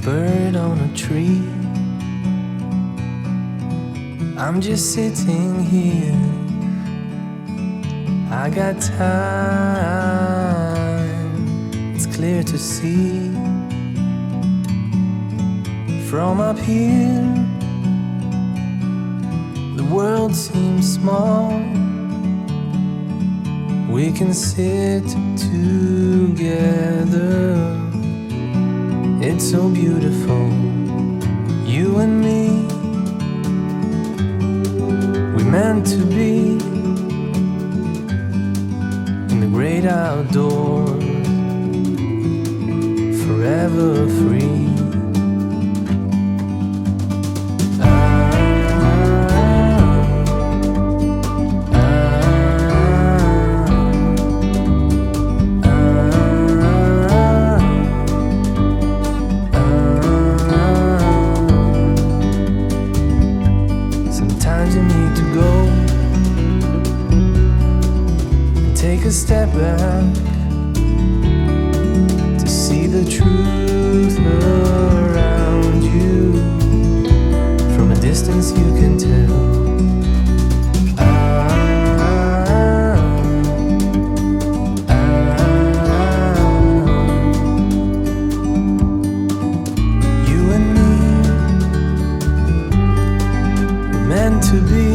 bird on a tree. I'm just sitting here, I got time, it's clear to see. From up here, the world seems small. We can sit together, it's so beautiful, you and me. We meant to be in the great outdoors, forever free. Sometimes you need to go and take a step back to see the truth around you. From a distance you can tell. You and me, we're meant to be